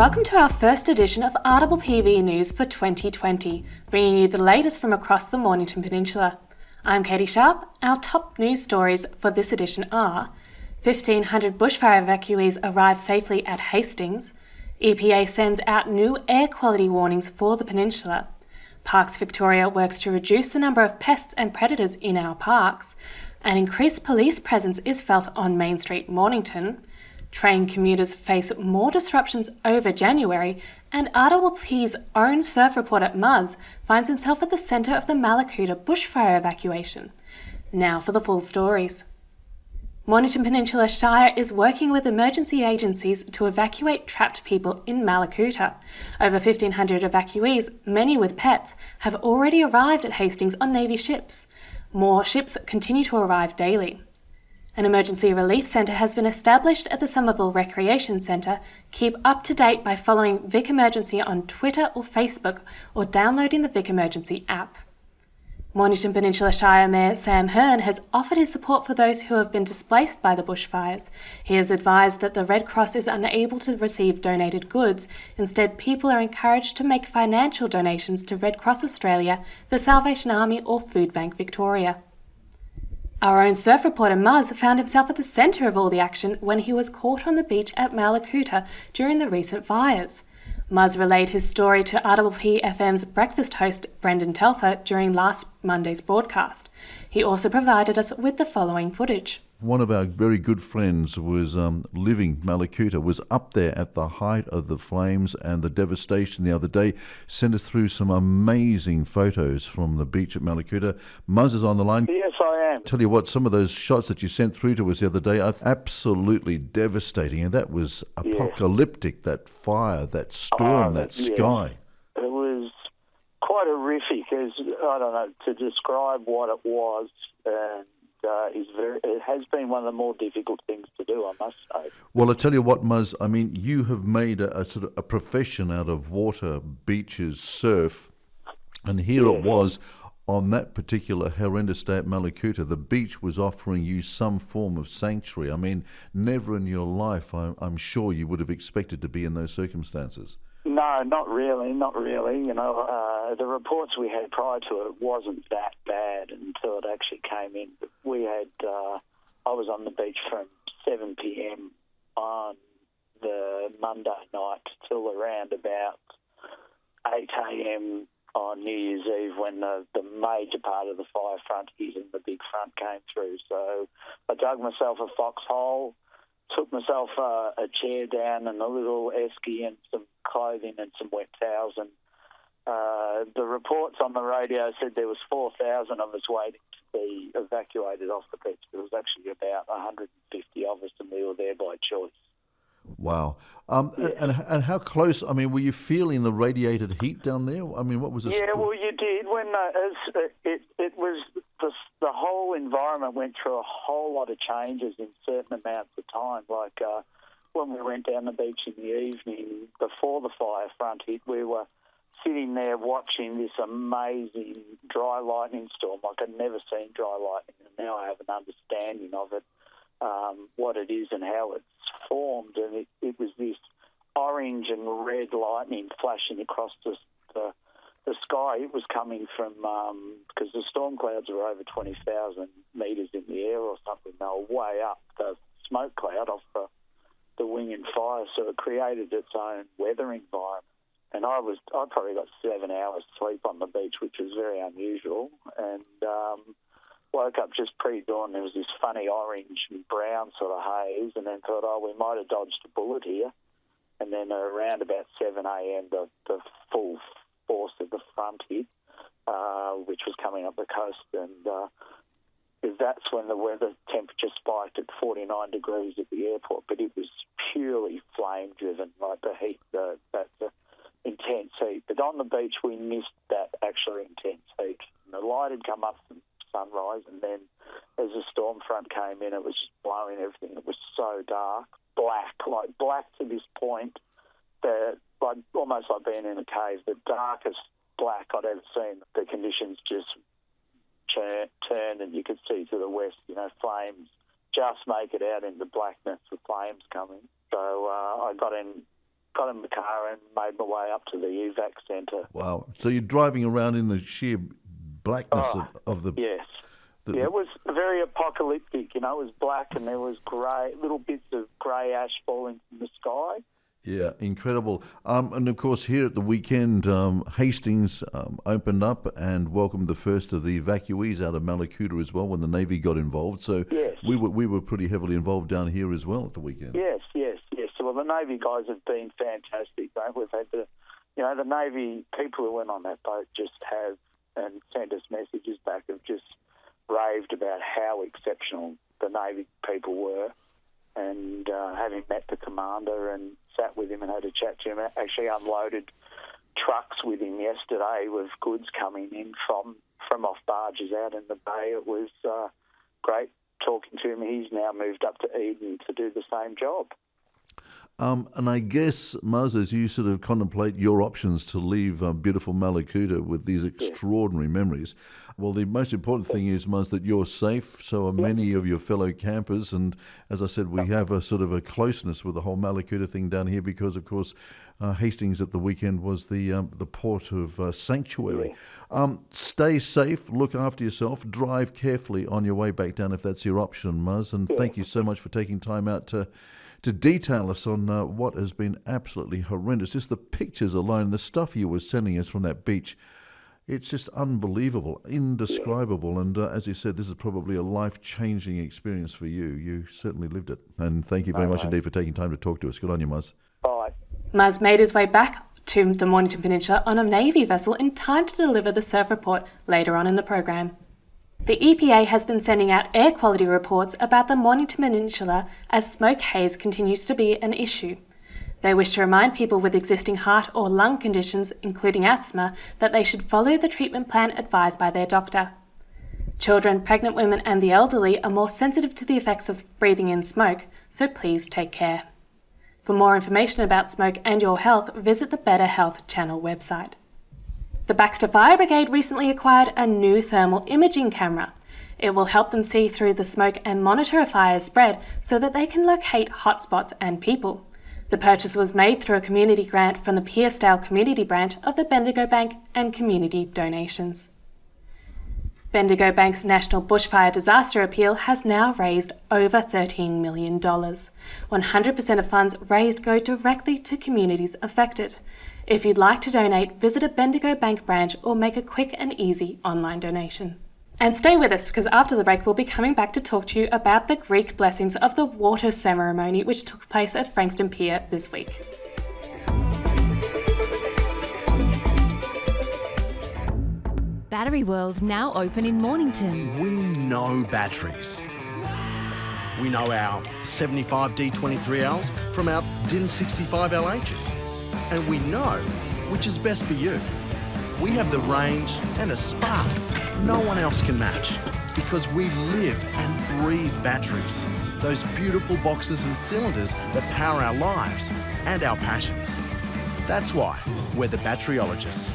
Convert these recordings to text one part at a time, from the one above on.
Welcome to our first edition of RPPV News for 2020, bringing you the latest from across the Mornington Peninsula. I'm Catie Sharp. Our top news stories for this edition are 1,500 bushfire evacuees arrive safely at Hastings, EPA sends out new air quality warnings for the peninsula, Parks Victoria works to reduce the number of pests and predators in our parks, an increased police presence is felt on Main Street, Mornington, train commuters face more disruptions over January, and RPP's own surf reporter Muzz finds himself at the centre of the Malakuta bushfire evacuation. Now for the full stories. Mornington Peninsula Shire is working with emergency agencies to evacuate trapped people in Malakuta. Over 1,500 evacuees, many with pets, have already arrived at Hastings on Navy ships. More ships continue to arrive daily. An emergency relief centre has been established at the Somerville Recreation Centre. Keep up to date by following Vic Emergency on Twitter or Facebook or downloading the Vic Emergency app. Mornington Peninsula Shire Mayor Sam Hearn has offered his support for those who have been displaced by the bushfires. He has advised that the Red Cross is unable to receive donated goods. Instead, people are encouraged to make financial donations to Red Cross Australia, the Salvation Army or Food Bank Victoria. Our own surf reporter Muzz found himself at the centre of all the action when he was caught on the beach at Malakuta during the recent fires. Muzz relayed his story to RPP FM's breakfast host Brendan Telfer during last Monday's broadcast. He also provided us with the following footage. One of our very good friends was living Malakuta, was up there at the height of the flames and the devastation the other day, sent us through some amazing photos from the beach at Malakuta. Muzz is on the line. Yes, I am. Tell you what, some of those shots that you sent through to us the other day are absolutely devastating, and that was apocalyptic, that fire, that storm, that sky. It was quite horrific, I don't know, to describe what it was, and it has been one of the more difficult things to do, I must say. Well, I tell you what, Muzz, I mean, you have made a sort of a profession out of water, beaches, surf, and here it was on that particular horrendous day at Malakuta. The beach was offering you some form of sanctuary. I mean, never in your life, I'm sure you would have expected to be in those circumstances. No, not really. You know, the reports we had prior to it wasn't that bad until it actually came in. We had, I was on the beach from 7 p.m. on the Monday night till around about 8 a.m. on New Year's Eve when the major part of the fire front hit and the big front came through. So I dug myself a foxhole, took myself a chair down and a little esky and some clothing and some wet towels. And the reports on the radio said there was 4,000 of us waiting to be evacuated off the beach. There was actually about 150 of us, and we were there by choice. Wow. And how close, I mean, were you feeling the radiated heat down there? I mean, what was it? Yeah, well, you did. When it was, the whole environment went through a whole lot of changes in certain amounts of time. Like when we went down the beach in the evening before the fire front hit, we were sitting there watching this amazing dry lightning storm. Like I'd never seen dry lightning, and now I have an understanding of it. What it is and how it's formed, and it was this orange and red lightning flashing across the sky. It was coming from, because the storm clouds were over 20,000 metres in the air or something. They were way up the smoke cloud off the wing and fire, so it created its own weather environment. And I probably got 7 hours sleep on the beach, which was very unusual, and woke up just pre-dawn. There was this funny orange and brown sort of haze, and then thought, we might have dodged a bullet here. And then around about 7 a.m., the full force of the front hit, which was coming up the coast, and that's when the weather temperature spiked at 49 degrees at the airport. But it was purely flame-driven, like the heat, the intense heat. But on the beach, we missed that actually intense heat. And the light had come up from sunrise, and then as the storm front came in, it was just blowing everything. It was so dark, black to this point, that almost like being in a cave, the darkest black I'd ever seen. The conditions just turned, and you could see to the west, flames just make it out into blackness with flames coming. So I got in got in the car and made my way up to the evac centre. Wow. So you're driving around in the sheer blackness of the... Yes. It was very apocalyptic. It was black and there was grey, little bits of grey ash falling from the sky. Yeah, incredible. And of course, here at the weekend, Hastings opened up and welcomed the first of the evacuees out of Malakuta as well when the Navy got involved. So yes. we were pretty heavily involved down here as well at the weekend. Yes. So, well, the Navy guys have been fantastic. We've had the Navy people who went on that boat just have and sent us messages back of just raved about how exceptional the Navy people were. And having met the commander and sat with him and had a chat to him, actually unloaded trucks with him yesterday with goods coming in from off barges out in the bay. It was great talking to him. He's now moved up to Eden to do the same job. And I guess, Muzz, as you sort of contemplate your options to leave beautiful Malakuta with these extraordinary memories, well, the most important thing is, Muzz, that you're safe. So are many of your fellow campers. And as I said, we have a sort of a closeness with the whole Malakuta thing down here because, of course, Hastings at the weekend was the port of sanctuary. Stay safe, look after yourself, drive carefully on your way back down if that's your option, Muzz. And thank you so much for taking time out to detail us on what has been absolutely horrendous. Just the pictures alone, the stuff you were sending us from that beach, it's just unbelievable, indescribable. And as you said, this is probably a life-changing experience for you. You certainly lived it. And thank you very much indeed for taking time to talk to us. Good on you, Muzz. Bye. Muzz made his way back to the Mornington Peninsula on a Navy vessel in time to deliver the surf report later on in the program. The EPA has been sending out air quality reports about the Mornington Peninsula as smoke haze continues to be an issue. They wish to remind people with existing heart or lung conditions, including asthma, that they should follow the treatment plan advised by their doctor. Children, pregnant women and the elderly are more sensitive to the effects of breathing in smoke, so please take care. For more information about smoke and your health, visit the Better Health Channel website. The Baxter Fire Brigade recently acquired a new thermal imaging camera. It will help them see through the smoke and monitor a fire's spread so that they can locate hotspots and people. The purchase was made through a community grant from the Pearsdale Community Branch of the Bendigo Bank and community donations. Bendigo Bank's National Bushfire Disaster Appeal has now raised over $13 million. 100% of funds raised go directly to communities affected. If you'd like to donate, visit a Bendigo Bank branch or make a quick and easy online donation. And stay with us because after the break we'll be coming back to talk to you about the Greek blessings of the water ceremony which took place at Frankston Pier this week. Battery World now open in Mornington. We know batteries. We know our 75D23Ls from our DIN 65LHs. And we know which is best for you. We have the range and a spark no one else can match because we live and breathe batteries, those beautiful boxes and cylinders that power our lives and our passions. That's why we're the batteryologists.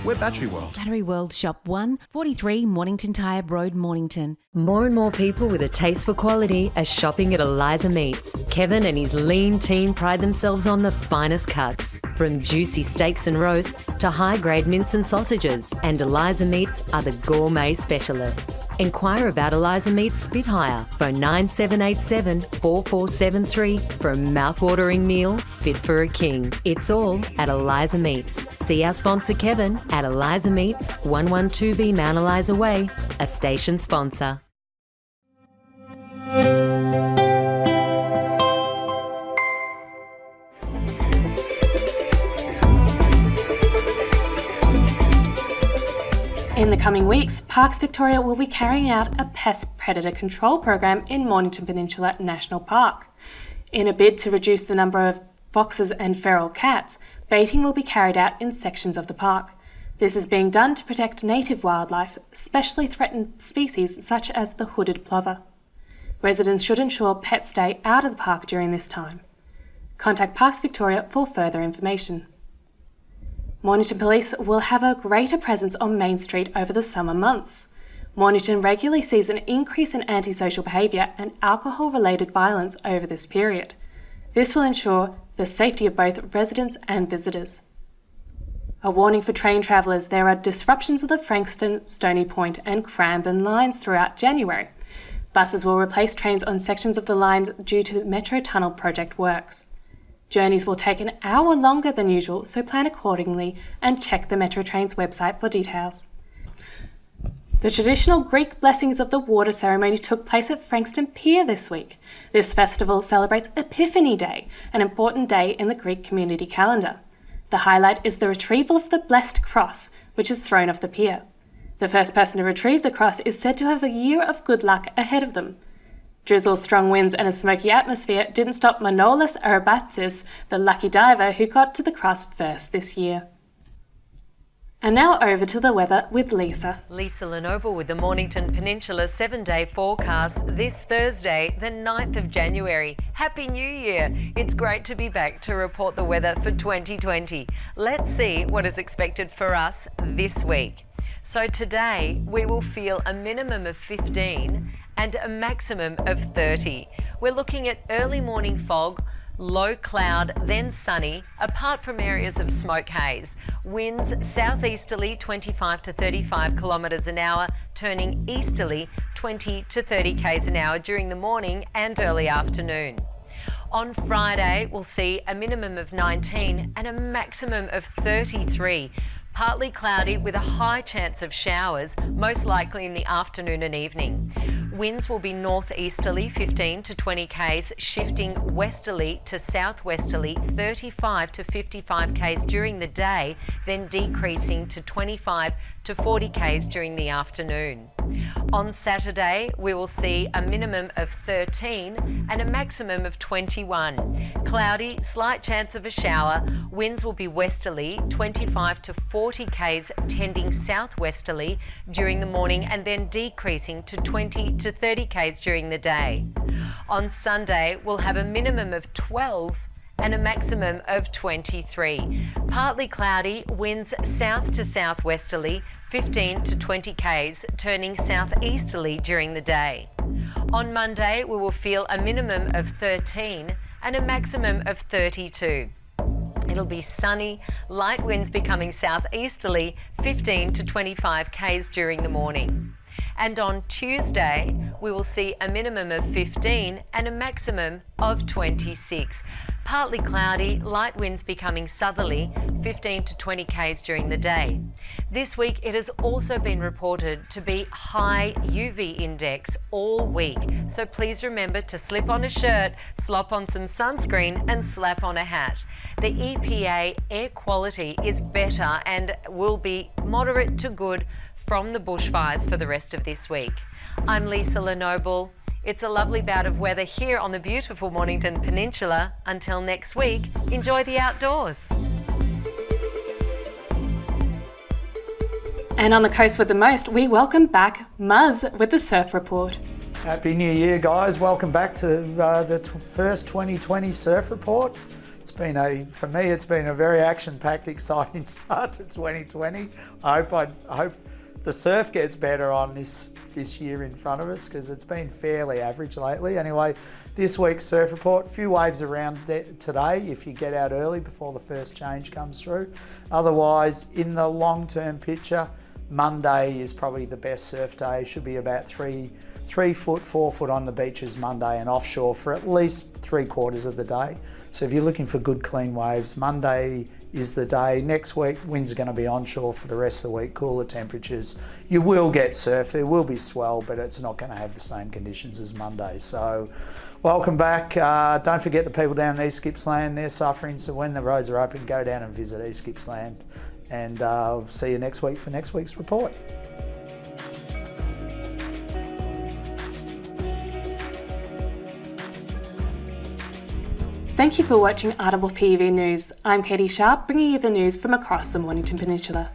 We're Battery World. Battery World Shop 1, 43 Mornington Tyre Road, Mornington. More and more people with a taste for quality are shopping at Eliza Meats. Kevin and his lean team pride themselves on the finest cuts, from juicy steaks and roasts to high-grade mince and sausages. And Eliza Meats are the gourmet specialists. Inquire about Eliza Meats Spit Hire. Phone 9787 4473 for a mouth-watering meal fit for a king. It's all at Eliza Meats. See our sponsor Kevin at Eliza Meats, 112B Mount Eliza Way, a station sponsor. In the coming weeks, Parks Victoria will be carrying out a pest predator control program in Mornington Peninsula National Park. In a bid to reduce the number of foxes and feral cats, baiting will be carried out in sections of the park. This is being done to protect native wildlife, especially threatened species such as the hooded plover. Residents should ensure pets stay out of the park during this time. Contact Parks Victoria for further information. Mornington Police will have a greater presence on Main Street over the summer months. Mornington regularly sees an increase in antisocial behaviour and alcohol-related violence over this period. This will ensure the safety of both residents and visitors. A warning for train travellers: there are disruptions of the Frankston, Stony Point and Cranbourne lines throughout January. Buses will replace trains on sections of the lines due to Metro Tunnel project works. Journeys will take an hour longer than usual, so plan accordingly and check the Metro Trains website for details. The traditional Greek blessings of the water ceremony took place at Frankston Pier this week. This festival celebrates Epiphany Day, an important day in the Greek community calendar. The highlight is the retrieval of the blessed cross, which is thrown off the pier. The first person to retrieve the cross is said to have a year of good luck ahead of them. Drizzle, strong winds and a smoky atmosphere didn't stop Manolis Arabatsis, the lucky diver who got to the cross first this year. And now over to the weather with Lisa. Lisa Lenoble with the Mornington Peninsula 7-day forecast this Thursday, the 9th of January. Happy New Year! It's great to be back to report the weather for 2020. Let's see what is expected for us this week. So today we will feel a minimum of 15 and a maximum of 30. We're looking at early morning fog, low cloud, then sunny, apart from areas of smoke haze. Winds southeasterly 25 to 35 kilometres an hour, turning easterly 20 to 30 k's an hour during the morning and early afternoon. On Friday, we'll see a minimum of 19 and a maximum of 33. Partly cloudy with a high chance of showers, most likely in the afternoon and evening. Winds will be northeasterly 15 to 20 k's, shifting westerly to southwesterly 35 to 55 k's during the day, then decreasing to 25 to 40 k's during the afternoon. On Saturday, we will see a minimum of 13 and a maximum of 21. Cloudy, slight chance of a shower. Winds will be westerly 25 to 40 k's, tending southwesterly during the morning and then decreasing to 20 to 30 k's during the day. On Sunday, we'll have a minimum of 12 and a maximum of 23. Partly cloudy, winds south to southwesterly 15 to 20 k's, turning southeasterly during the day. On Monday, we will feel a minimum of 13 and a maximum of 32. It'll be sunny, light winds becoming southeasterly 15 to 25 k's during the morning. And on Tuesday, we will see a minimum of 15 and a maximum of 26. Partly cloudy, light winds becoming southerly, 15 to 20 k's during the day. This week, it has also been reported to be high UV index all week. So please remember to slip on a shirt, slop on some sunscreen and slap on a hat. The EPA air quality is better and will be moderate to good from the bushfires for the rest of this week. I'm Lisa Lenoble. It's a lovely bout of weather here on the beautiful Mornington Peninsula. Until next week, enjoy the outdoors. And on the coast with the most, we welcome back Muzz with the Surf Report. Happy New Year, guys. Welcome back to the first 2020 Surf Report. For me, it's been a very action-packed, exciting start to 2020. I hope the surf gets better on this year in front of us, because it's been fairly average lately. Anyway, this week's Surf Report, a few waves around today if you get out early before the first change comes through. Otherwise, in the long-term picture, Monday is probably the best surf day. Should be about 3 foot, 4 foot on the beaches Monday and offshore for at least 3/4 of the day. So if you're looking for good clean waves, Monday is the day. Next week, winds are going to be onshore for the rest of the week, cooler temperatures. You will get surf, there will be swell, but it's not going to have the same conditions as Monday. So welcome back. Don't forget the people down in East Gippsland, they're suffering. So when the roads are open, go down and visit East Gippsland. And see you next week for next week's report. Thank you for watching RPPV News. I'm Catie Sharp, bringing you the news from across the Mornington Peninsula.